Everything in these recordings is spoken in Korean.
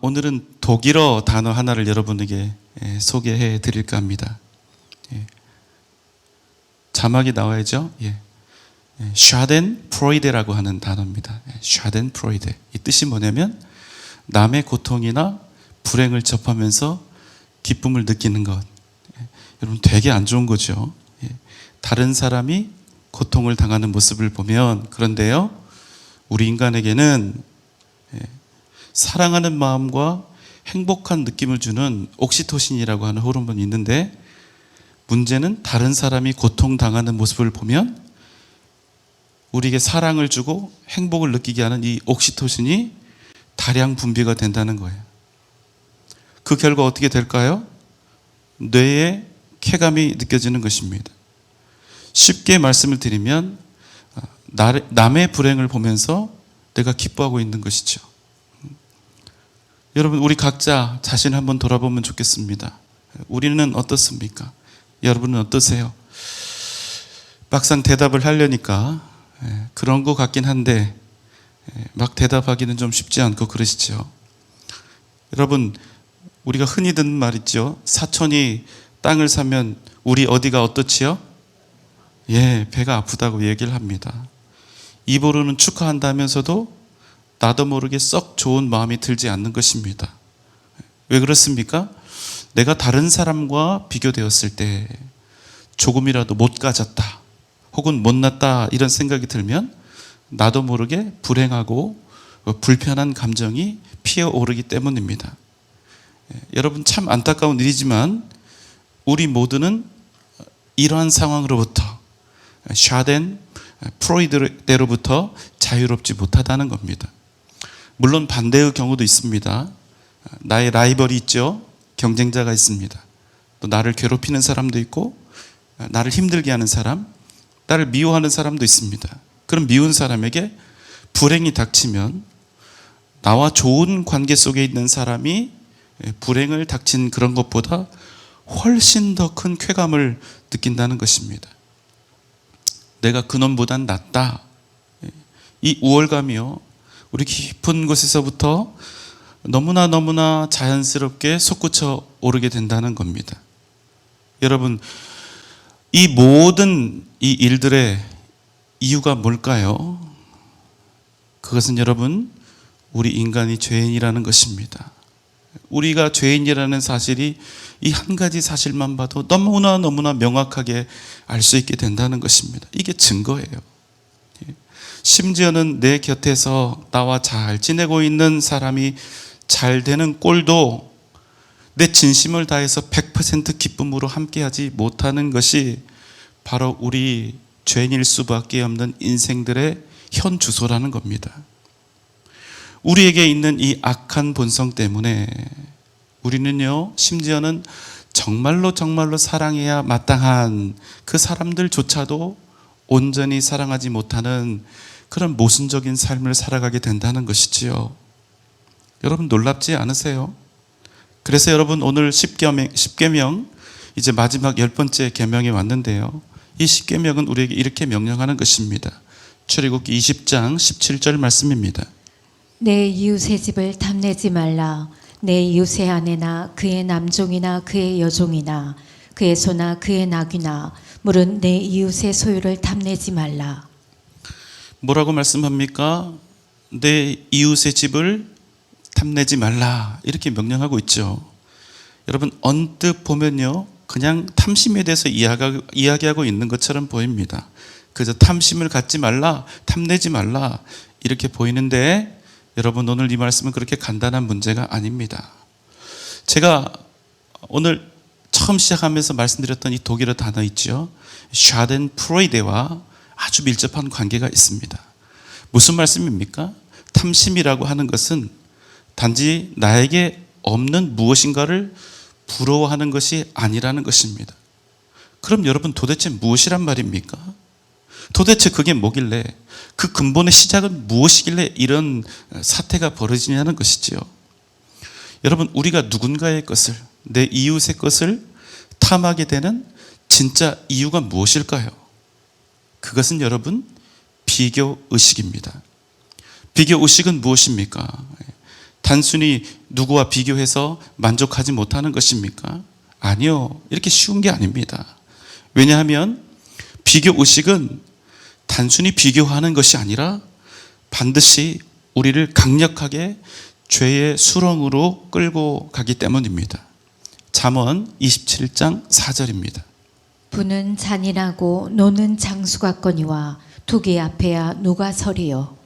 오늘은 독일어 단어 하나를 여러분에게 소개해 드릴까 합니다. 자막이 나와야죠. 샤덴프로이데라고 하는 단어입니다. 샤덴프로이데. 이 뜻이 뭐냐면 남의 고통이나 불행을 접하면서 기쁨을 느끼는 것. 여러분 되게 안 좋은 거죠. 다른 사람이 고통을 당하는 모습을 보면, 그런데요, 우리 인간에게는 사랑하는 마음과 행복한 느낌을 주는 옥시토신이라고 하는 호르몬이 있는데, 문제는 다른 사람이 고통당하는 모습을 보면 우리에게 사랑을 주고 행복을 느끼게 하는 이 옥시토신이 다량 분비가 된다는 거예요. 그 결과 어떻게 될까요? 뇌에 쾌감이 느껴지는 것입니다. 쉽게 말씀을 드리면 남의 불행을 보면서 내가 기뻐하고 있는 것이죠. 여러분, 우리 각자 자신 한번 돌아보면 좋겠습니다. 우리는 어떻습니까? 여러분은 어떠세요? 막상 대답을 하려니까 그런 것 같긴 한데 막 대답하기는 좀 쉽지 않고 그러시죠. 여러분, 우리가 흔히 듣는 말 있죠. 사촌이 땅을 사면 우리 어디가 어떻지요? 배가 아프다고 얘기를 합니다. 입으로는 축하한다면서도 나도 모르게 썩 좋은 마음이 들지 않는 것입니다. 왜 그렇습니까? 내가 다른 사람과 비교되었을 때 조금이라도 못 가졌다 혹은 못났다 이런 생각이 들면 나도 모르게 불행하고 불편한 감정이 피어오르기 때문입니다. 여러분, 참 안타까운 일이지만 우리 모두는 이러한 상황으로부터, 샤덴 프로이데로부터 자유롭지 못하다는 겁니다. 물론 반대의 경우도 있습니다. 나의 라이벌이 있죠. 경쟁자가 있습니다. 또 나를 괴롭히는 사람도 있고, 나를 힘들게 하는 사람, 나를 미워하는 사람도 있습니다. 그럼 미운 사람에게 불행이 닥치면 나와 좋은 관계 속에 있는 사람이 불행을 닥친 그런 것보다 훨씬 더 큰 쾌감을 느낀다는 것입니다. 내가 그놈보단 낫다. 이 우월감이요, 우리 깊은 곳에서부터 너무나 자연스럽게 솟구쳐 오르게 된다는 겁니다. 여러분, 이 모든 이 일들의 이유가 뭘까요? 그것은 여러분, 우리 인간이 죄인이라는 것입니다. 우리가 죄인이라는 사실이 이 한 가지 사실만 봐도 너무나 명확하게 알 수 있게 된다는 것입니다. 이게 증거예요. 심지어는 내 곁에서 나와 잘 지내고 있는 사람이 잘 되는 꼴도 내 진심을 다해서 100% 기쁨으로 함께하지 못하는 것이 바로 우리 죄인일 수밖에 없는 인생들의 현 주소라는 겁니다. 우리에게 있는 이 악한 본성 때문에 우리는요, 심지어는 정말로 사랑해야 마땅한 그 사람들조차도 온전히 사랑하지 못하는 그런 모순적인 삶을 살아가게 된다는 것이지요. 여러분, 놀랍지 않으세요? 그래서 여러분, 오늘 10계명 이제 마지막 10번째 계명에 왔는데요, 이 10계명은 우리에게 이렇게 명령하는 것입니다. 출애굽기 20장 17절 말씀입니다. 내 이웃의 집을 탐내지 말라. 내 이웃의 아내나 그의 남종이나 그의 여종이나 그의 소나 그의 낙이나 물은 내 이웃의 소유를 탐내지 말라. 뭐라고 말씀합니까? 내 이웃의 집을 탐내지 말라, 이렇게 명령하고 있죠. 여러분, 언뜻 보면요, 그냥 탐심에 대해서 이야기하고 있는 것처럼 보입니다. 그래서 탐심을 갖지 말라, 탐내지 말라 이렇게 보이는데, 여러분, 오늘 이 말씀은 그렇게 간단한 문제가 아닙니다. 제가 오늘 처음 시작하면서 말씀드렸던 이 독일어 단어 있죠. 샤덴프로이데와 아주 밀접한 관계가 있습니다. 무슨 말씀입니까? 탐심이라고 하는 것은 단지 나에게 없는 무엇인가를 부러워하는 것이 아니라는 것입니다. 그럼 여러분, 도대체 무엇이란 말입니까? 도대체 그게 뭐길래, 그 근본의 시작은 무엇이길래 이런 사태가 벌어지냐는 것이지요. 여러분, 우리가 누군가의 것을, 내 이웃의 것을 탐하게 되는 진짜 이유가 무엇일까요? 그것은 여러분, 비교의식입니다. 비교의식은 무엇입니까? 단순히 누구와 비교해서 만족하지 못하는 것입니까? 아니요. 이렇게 쉬운 게 아닙니다. 왜냐하면 비교 의식은 단순히 비교하는 것이 아니라 반드시 우리를 강력하게 죄의 수렁으로 끌고 가기 때문입니다. 잠언 27장 4절입니다. 부는 잔인하고 노는 장수같거니와 두기 앞에야 누가 서리요.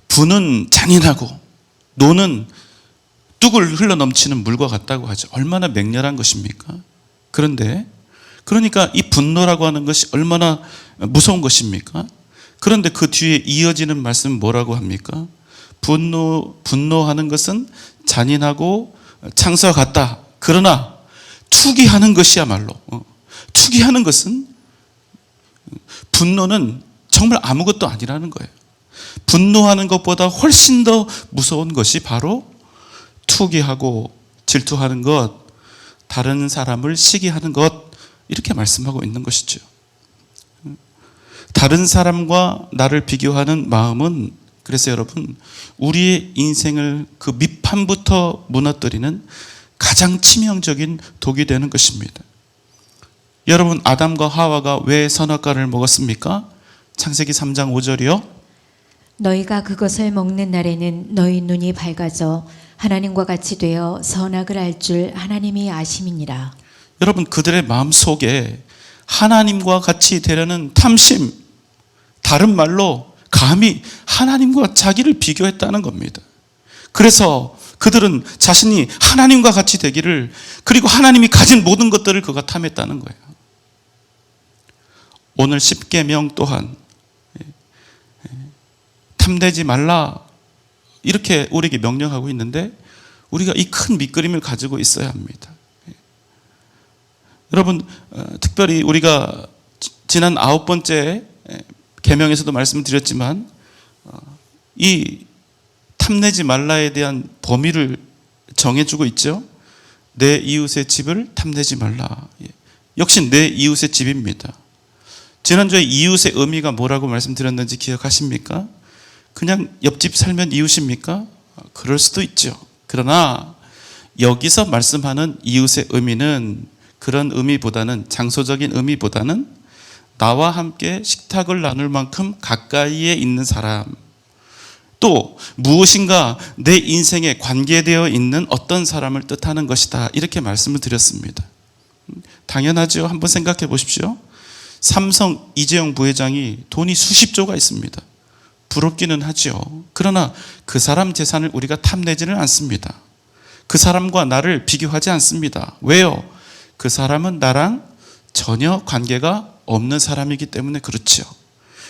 부는 잔인하고 노는 뚝을 흘러넘치는 물과 같다고 하죠. 얼마나 맹렬한 것입니까? 그러니까 이 분노라고 하는 것이 얼마나 무서운 것입니까? 그런데 그 뒤에 이어지는 말씀은 뭐라고 합니까? 분노하는 것은 잔인하고 창수와 같다. 그러나 투기하는 것이야말로, 투기하는 것은, 분노는 정말 아무것도 아니라는 거예요. 분노하는 것보다 훨씬 더 무서운 것이 바로 투기하고 질투하는 것, 다른 사람을 시기하는 것, 이렇게 말씀하고 있는 것이죠. 다른 사람과 나를 비교하는 마음은, 그래서 여러분, 우리의 인생을 그 밑판부터 무너뜨리는 가장 치명적인 독이 되는 것입니다. 여러분, 아담과 하와가 왜 선악과를 먹었습니까? 창세기 3장 5절이요. 너희가 그것을 먹는 날에는 너희 눈이 밝아져 하나님과 같이 되어 선악을 알 줄 하나님이 아심이니라. 여러분, 그들의 마음속에 하나님과 같이 되려는 탐심, 다른 말로 감히 하나님과 자기를 비교했다는 겁니다. 그래서 그들은 자신이 하나님과 같이 되기를, 그리고 하나님이 가진 모든 것들을 그가 탐했다는 거예요. 오늘 십계명 또한 탐내지 말라, 이렇게 우리에게 명령하고 있는데 우리가 이 큰 밑그림을 가지고 있어야 합니다. 여러분, 특별히 우리가 지난 9번째 계명에서도 말씀드렸지만 이 탐내지 말라에 대한 범위를 정해주고 있죠. 내 이웃의 집을 탐내지 말라. 역시 내 이웃의 집입니다. 지난주에 이웃의 의미가 뭐라고 말씀드렸는지 기억하십니까? 그냥 옆집 살면 이웃입니까? 그럴 수도 있죠. 그러나 여기서 말씀하는 이웃의 의미는 그런 의미보다는, 장소적인 의미보다는 나와 함께 식탁을 나눌 만큼 가까이에 있는 사람, 또 무엇인가 내 인생에 관계되어 있는 어떤 사람을 뜻하는 것이다, 이렇게 말씀을 드렸습니다. 당연하죠. 한번 생각해 보십시오. 삼성 이재용 부회장이 돈이 수십조가 있습니다. 부럽기는 하죠. 그러나 그 사람 재산을 우리가 탐내지는 않습니다. 그 사람과 나를 비교하지 않습니다. 왜요? 그 사람은 나랑 전혀 관계가 없는 사람이기 때문에 그렇죠.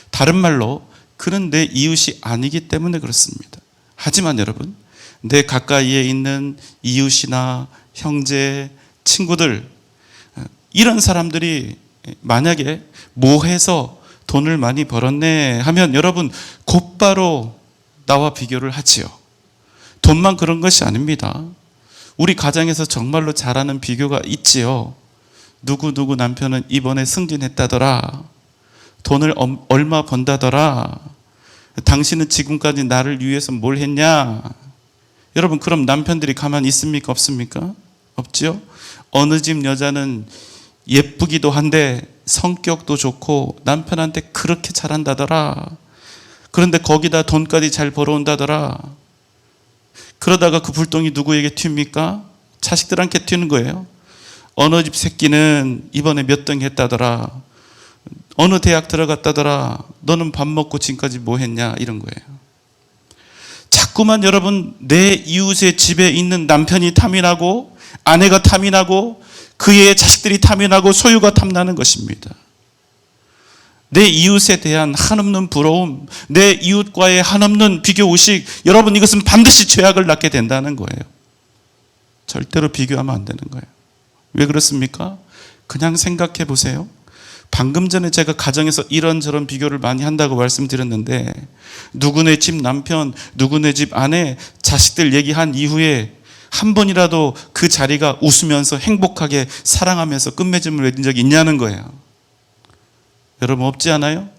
다른 말로 그는 내 이웃이 아니기 때문에 그렇습니다. 하지만 여러분, 내 가까이에 있는 이웃이나 형제, 친구들, 이런 사람들이 만약에 뭐 해서 돈을 많이 벌었네 하면 여러분 곧바로 나와 비교를 하지요. 돈만 그런 것이 아닙니다. 우리 가정에서 정말로 잘하는 비교가 있지요. 누구 남편은 이번에 승진했다더라. 돈을 얼마 번다더라. 당신은 지금까지 나를 위해서 뭘 했냐? 여러분, 그럼 남편들이 가만히 있습니까? 없습니까? 없지요. 어느 집 여자는 예쁘기도 한데 성격도 좋고 남편한테 그렇게 잘한다더라. 그런데 거기다 돈까지 잘 벌어온다더라. 그러다가 그 불똥이 누구에게 튑니까? 자식들한테 튀는 거예요. 어느 집 새끼는 이번에 몇 등 했다더라. 어느 대학 들어갔다더라. 너는 밥 먹고 지금까지 뭐 했냐? 이런 거예요. 자꾸만 여러분, 내 이웃의 집에 있는 남편이 탐이 나고 아내가 탐이 나고 그의 자식들이 탐이 나고 소유가 탐나는 것입니다. 내 이웃에 대한 한없는 부러움, 내 이웃과의 한없는 비교의식, 여러분, 이것은 반드시 죄악을 낳게 된다는 거예요. 절대로 비교하면 안 되는 거예요. 왜 그렇습니까? 그냥 생각해 보세요. 방금 전에 제가 가정에서 이런저런 비교를 많이 한다고 말씀드렸는데, 누구네 집 남편, 누구네 집 아내, 자식들 얘기한 이후에 한 번이라도 그 자리가 웃으면서 행복하게 사랑하면서 끝맺음을 맺은 적이 있냐는 거예요. 여러분, 없지 않아요?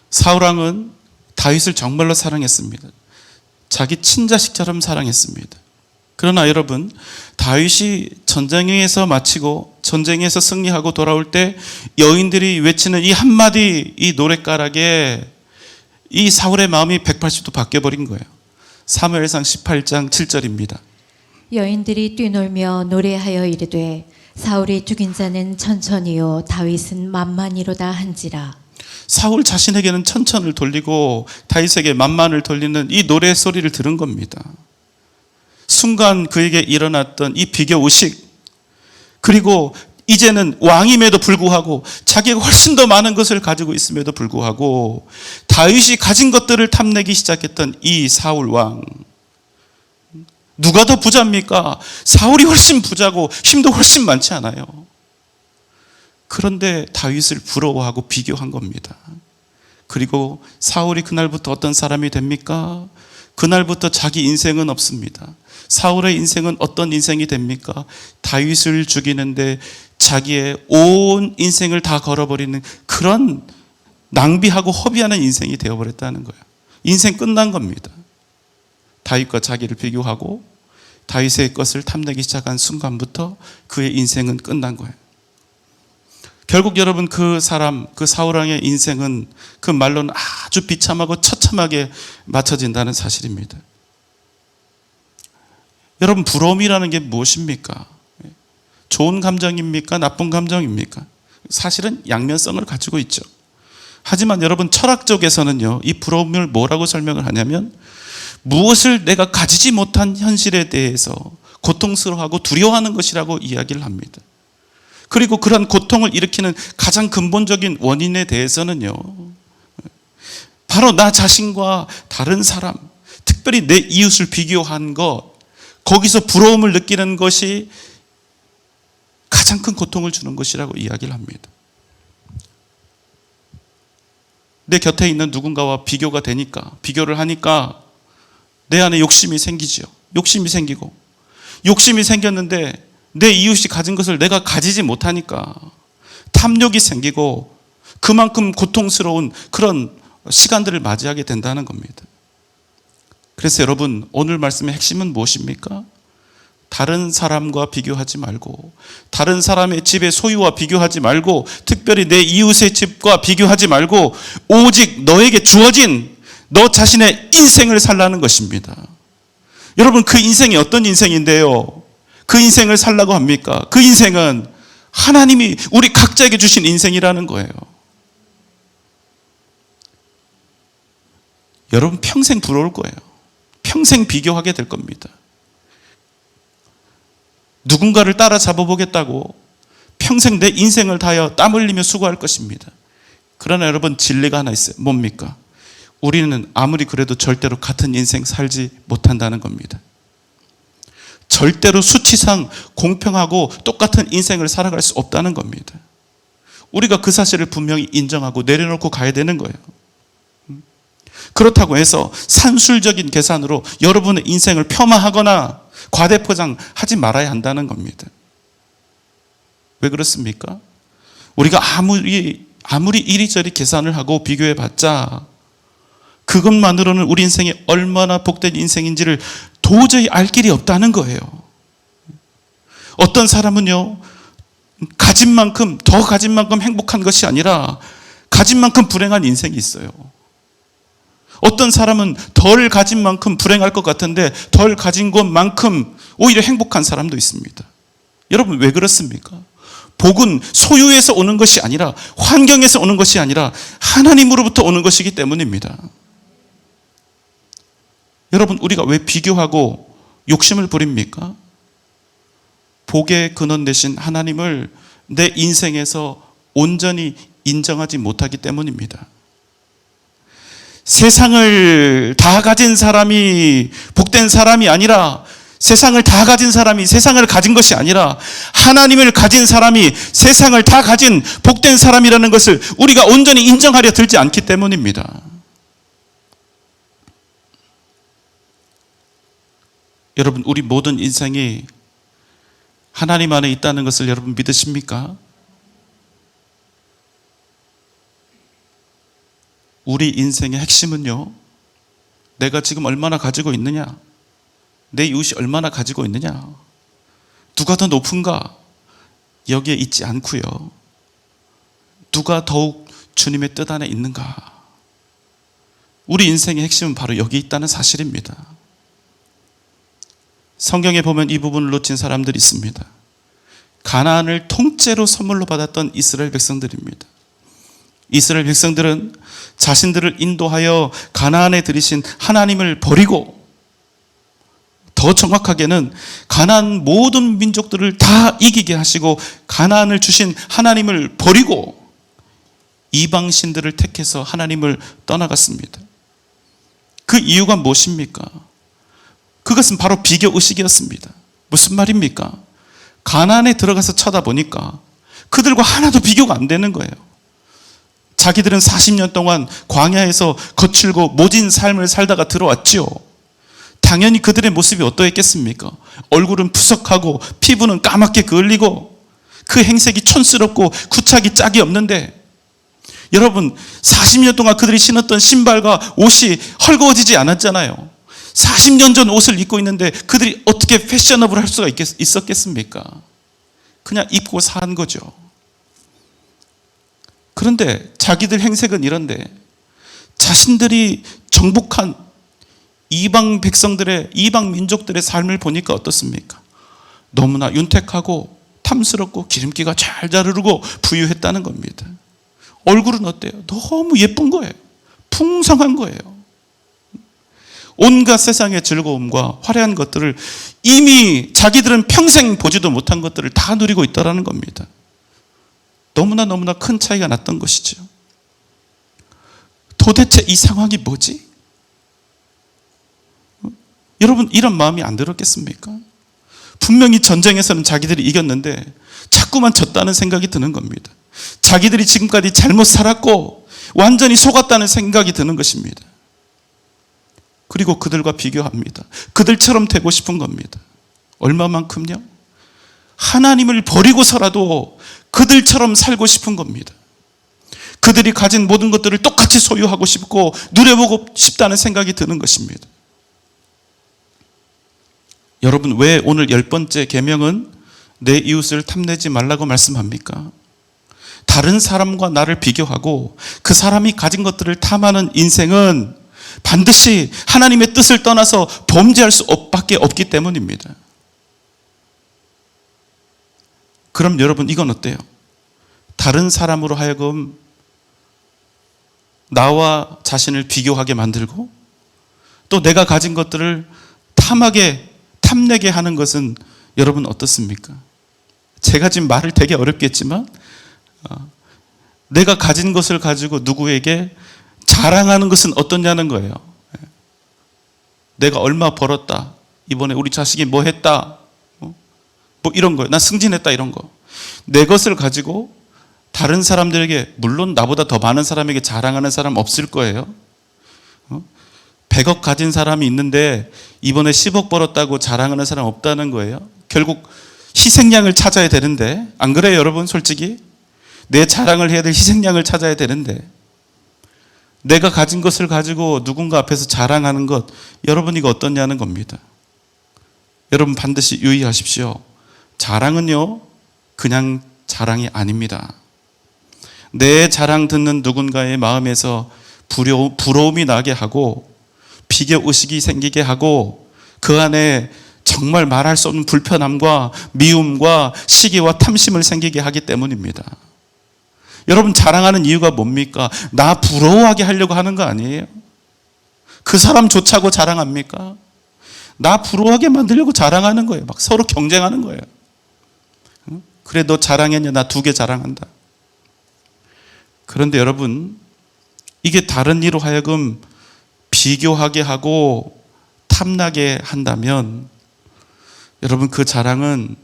사울왕은 다윗을 정말로 사랑했습니다. 자기 친자식처럼 사랑했습니다. 그러나 여러분, 다윗이 전쟁에서 마치고 전쟁에서 승리하고 돌아올 때 여인들이 외치는 이 한마디 이 노랫가락에 이 사울의 마음이 180도 바뀌어버린 거예요. 사무엘상 18장 7절입니다. 여인들이 뛰놀며 노래하여 이르되 사울이 죽인 자는 천천히요 다윗은 만만이로다 한지라. 사울 자신에게는 천천을 돌리고 다윗에게 만만을 돌리는 이 노래 소리를 들은 겁니다. 순간 그에게 일어났던 이 비교의식, 그리고 이제는 왕임에도 불구하고 자기가 훨씬 더 많은 것을 가지고 있음에도 불구하고 다윗이 가진 것들을 탐내기 시작했던 이 사울 왕, 누가 더 부자입니까? 사울이 훨씬 부자고 힘도 훨씬 많지 않아요. 그런데 다윗을 부러워하고 비교한 겁니다. 그리고 사울이 그날부터 어떤 사람이 됩니까? 그날부터 자기 인생은 없습니다. 사울의 인생은 어떤 인생이 됩니까? 다윗을 죽이는데 자기의 온 인생을 다 걸어버리는 그런 낭비하고 허비하는 인생이 되어버렸다는 거예요. 인생 끝난 겁니다. 다윗과 자기를 비교하고 다윗의 것을 탐내기 시작한 순간부터 그의 인생은 끝난 거예요. 결국 여러분, 그 사람, 그 사울왕의 인생은 그 말로는 아주 비참하고 처참하게 맞춰진다는 사실입니다. 여러분, 부러움이라는 게 무엇입니까? 좋은 감정입니까? 나쁜 감정입니까? 사실은 양면성을 가지고 있죠. 하지만 여러분, 철학적에서는요, 이 부러움을 뭐라고 설명을 하냐면 무엇을 내가 가지지 못한 현실에 대해서 고통스러워하고 두려워하는 것이라고 이야기를 합니다. 그리고 그런 고통을 일으키는 가장 근본적인 원인에 대해서는요, 바로 나 자신과 다른 사람, 특별히 내 이웃을 비교한 것, 거기서 부러움을 느끼는 것이 가장 큰 고통을 주는 것이라고 이야기를 합니다. 내 곁에 있는 누군가와 비교가 되니까, 비교를 하니까 내 안에 욕심이 생기죠. 욕심이 생기고, 욕심이 생겼는데 내 이웃이 가진 것을 내가 가지지 못하니까 탐욕이 생기고 그만큼 고통스러운 그런 시간들을 맞이하게 된다는 겁니다. 그래서 여러분, 오늘 말씀의 핵심은 무엇입니까? 다른 사람과 비교하지 말고, 다른 사람의 집의 소유와 비교하지 말고, 특별히 내 이웃의 집과 비교하지 말고, 오직 너에게 주어진 너 자신의 인생을 살라는 것입니다. 여러분, 그 인생이 어떤 인생인데요? 그 인생을 살라고 합니까? 그 인생은 하나님이 우리 각자에게 주신 인생이라는 거예요. 여러분, 평생 부러울 거예요. 평생 비교하게 될 겁니다. 누군가를 따라잡아 보겠다고 평생 내 인생을 다하여 땀 흘리며 수고할 것입니다. 그러나 여러분, 진리가 하나 있어요. 뭡니까? 우리는 아무리 그래도 절대로 같은 인생 살지 못한다는 겁니다. 절대로 수치상 공평하고 똑같은 인생을 살아갈 수 없다는 겁니다. 우리가 그 사실을 분명히 인정하고 내려놓고 가야 되는 거예요. 그렇다고 해서 산술적인 계산으로 여러분의 인생을 폄하하거나 과대포장하지 말아야 한다는 겁니다. 왜 그렇습니까? 우리가 아무리 이리저리 계산을 하고 비교해봤자 그것만으로는 우리 인생이 얼마나 복된 인생인지를 도저히 알 길이 없다는 거예요. 어떤 사람은요, 가진 만큼, 더 가진 만큼 행복한 것이 아니라 가진 만큼 불행한 인생이 있어요. 어떤 사람은 덜 가진 만큼 불행할 것 같은데 덜 가진 것만큼 오히려 행복한 사람도 있습니다. 여러분, 왜 그렇습니까? 복은 소유에서 오는 것이 아니라, 환경에서 오는 것이 아니라 하나님으로부터 오는 것이기 때문입니다. 여러분, 우리가 왜 비교하고 욕심을 부립니까? 복의 근원 되신 하나님을 내 인생에서 온전히 인정하지 못하기 때문입니다. 세상을 다 가진 사람이 복된 사람이 아니라, 세상을 다 가진 사람이 세상을 가진 것이 아니라 하나님을 가진 사람이 세상을 다 가진 복된 사람이라는 것을 우리가 온전히 인정하려 들지 않기 때문입니다. 여러분, 우리 모든 인생이 하나님 안에 있다는 것을 여러분 믿으십니까? 우리 인생의 핵심은요, 내가 지금 얼마나 가지고 있느냐? 내 이웃이 얼마나 가지고 있느냐? 누가 더 높은가? 여기에 있지 않고요. 누가 더욱 주님의 뜻 안에 있는가? 우리 인생의 핵심은 바로 여기 있다는 사실입니다. 성경에 보면 이 부분을 놓친 사람들이 있습니다. 가나안을 통째로 선물로 받았던 이스라엘 백성들입니다. 이스라엘 백성들은 자신들을 인도하여 가나안에 들이신 하나님을 버리고, 더 정확하게는 가나안 모든 민족들을 다 이기게 하시고 가나안을 주신 하나님을 버리고 이방 신들을 택해서 하나님을 떠나갔습니다. 그 이유가 무엇입니까? 그것은 바로 비교 의식이었습니다. 무슨 말입니까? 가나안에 들어가서 쳐다보니까 그들과 하나도 비교가 안 되는 거예요. 자기들은 40년 동안 광야에서 거칠고 모진 삶을 살다가 들어왔지요. 당연히 그들의 모습이 어떠했겠습니까? 얼굴은 푸석하고 피부는 까맣게 그을리고 그 행색이 촌스럽고 구착이 짝이 없는데, 여러분 40년 동안 그들이 신었던 신발과 옷이 헐거워지지 않았잖아요. 40년 전 옷을 입고 있는데 그들이 어떻게 패셔너블 할 수가 있었겠습니까? 그냥 입고 산 거죠. 그런데 자기들 행색은 이런데 자신들이 정복한 이방 백성들의, 이방 민족들의 삶을 보니까 어떻습니까? 너무나 윤택하고 탐스럽고 기름기가 잘 흐르고 부유했다는 겁니다. 얼굴은 어때요? 너무 예쁜 거예요. 풍성한 거예요. 온갖 세상의 즐거움과 화려한 것들을 이미 자기들은 평생 보지도 못한 것들을 다 누리고 있다는 겁니다. 너무나 큰 차이가 났던 것이죠. 도대체 이 상황이 뭐지? 여러분, 이런 마음이 안 들었겠습니까? 분명히 전쟁에서는 자기들이 이겼는데 자꾸만 졌다는 생각이 드는 겁니다. 자기들이 지금까지 잘못 살았고 완전히 속았다는 생각이 드는 것입니다. 그리고 그들과 비교합니다. 그들처럼 되고 싶은 겁니다. 얼마만큼요? 하나님을 버리고서라도 그들처럼 살고 싶은 겁니다. 그들이 가진 모든 것들을 똑같이 소유하고 싶고 누려보고 싶다는 생각이 드는 것입니다. 여러분, 왜 오늘 10번째 계명은 내 이웃을 탐내지 말라고 말씀합니까? 다른 사람과 나를 비교하고 그 사람이 가진 것들을 탐하는 인생은 반드시 하나님의 뜻을 떠나서 범죄할 수밖에 없기 때문입니다. 그럼 여러분, 이건 어때요? 다른 사람으로 하여금 나와 자신을 비교하게 만들고 또 내가 가진 것들을 탐내게 하는 것은 여러분 어떻습니까? 제가 지금 말을 되게 어렵게 했지만 내가 가진 것을 가지고 누구에게 자랑하는 것은 어떠냐는 거예요. 내가 얼마 벌었다, 이번에 우리 자식이 뭐 했다, 뭐 이런 거예요. 나 승진했다, 이런 거. 내 것을 가지고 다른 사람들에게, 물론 나보다 더 많은 사람에게 자랑하는 사람 없을 거예요. 100억 가진 사람이 있는데 이번에 10억 벌었다고 자랑하는 사람 없다는 거예요. 결국 희생양을 찾아야 되는데, 안 그래요 여러분? 솔직히 내 자랑을 해야 될 희생양을 찾아야 되는데 내가 가진 것을 가지고 누군가 앞에서 자랑하는 것, 여러분 이거 어떠냐는 겁니다. 여러분 반드시 유의하십시오. 자랑은요 그냥 자랑이 아닙니다. 내 자랑 듣는 누군가의 마음에서 부러움이 나게 하고 비교 의식이 생기게 하고 그 안에 정말 말할 수 없는 불편함과 미움과 시기와 탐심을 생기게 하기 때문입니다. 여러분, 자랑하는 이유가 뭡니까? 나 부러워하게 하려고 하는 거 아니에요? 그 사람 좋자고 자랑합니까? 나 부러워하게 만들려고 자랑하는 거예요. 막 서로 경쟁하는 거예요. 그래, 너 자랑했냐? 나 2개 자랑한다. 그런데 여러분, 이게 다른 이로 하여금 비교하게 하고 탐나게 한다면 여러분, 그 자랑은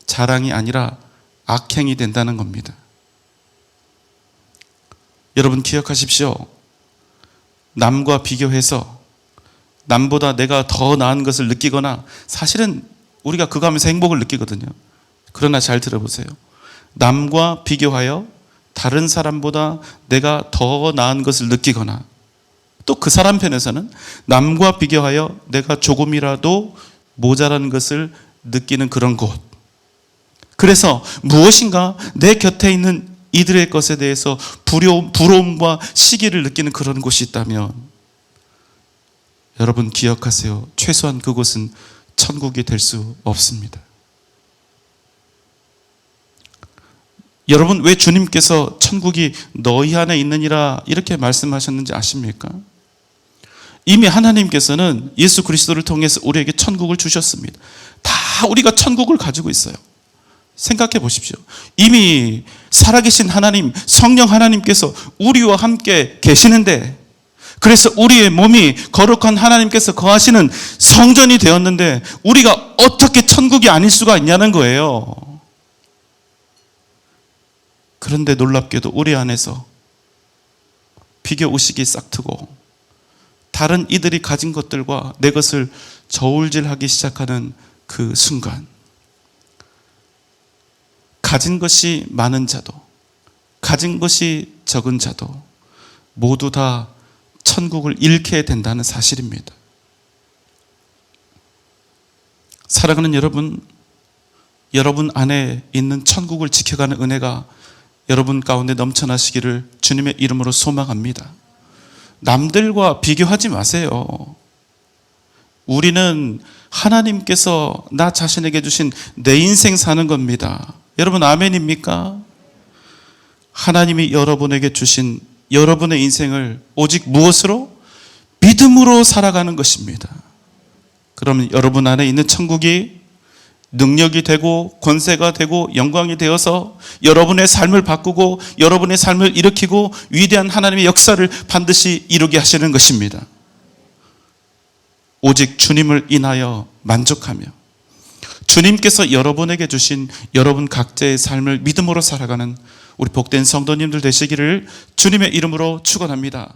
자랑이 아니라 악행이 된다는 겁니다. 여러분 기억하십시오. 남과 비교해서 남보다 내가 더 나은 것을 느끼거나, 사실은 우리가 그거 하면서 행복을 느끼거든요. 그러나 잘 들어보세요. 남과 비교하여 다른 사람보다 내가 더 나은 것을 느끼거나 또 그 사람 편에서는 남과 비교하여 내가 조금이라도 모자란 것을 느끼는 그런 곳. 그래서 무엇인가 내 곁에 있는 이들의 것에 대해서 부러움과 시기를 느끼는 그런 곳이 있다면 여러분 기억하세요. 최소한 그곳은 천국이 될 수 없습니다. 여러분 왜 주님께서 천국이 너희 안에 있느니라 이렇게 말씀하셨는지 아십니까? 이미 하나님께서는 예수 그리스도를 통해서 우리에게 천국을 주셨습니다. 다 우리가 천국을 가지고 있어요. 생각해 보십시오. 이미 살아계신 하나님, 성령 하나님께서 우리와 함께 계시는데, 그래서 우리의 몸이 거룩한 하나님께서 거하시는 성전이 되었는데 우리가 어떻게 천국이 아닐 수가 있냐는 거예요. 그런데 놀랍게도 우리 안에서 비교 의식이 싹트고 다른 이들이 가진 것들과 내 것을 저울질하기 시작하는 그 순간, 가진 것이 많은 자도 가진 것이 적은 자도 모두 다 천국을 잃게 된다는 사실입니다. 사랑하는 여러분, 여러분 안에 있는 천국을 지켜가는 은혜가 여러분 가운데 넘쳐나시기를 주님의 이름으로 소망합니다. 남들과 비교하지 마세요. 우리는 하나님께서 나 자신에게 주신 내 인생 사는 겁니다. 여러분 아멘입니까? 하나님이 여러분에게 주신 여러분의 인생을 오직 무엇으로? 믿음으로 살아가는 것입니다. 그러면 여러분 안에 있는 천국이 능력이 되고 권세가 되고 영광이 되어서 여러분의 삶을 바꾸고 여러분의 삶을 일으키고 위대한 하나님의 역사를 반드시 이루게 하시는 것입니다. 오직 주님을 인하여 만족하며 주님께서 여러분에게 주신 여러분 각자의 삶을 믿음으로 살아가는 우리 복된 성도님들 되시기를 주님의 이름으로 축원합니다.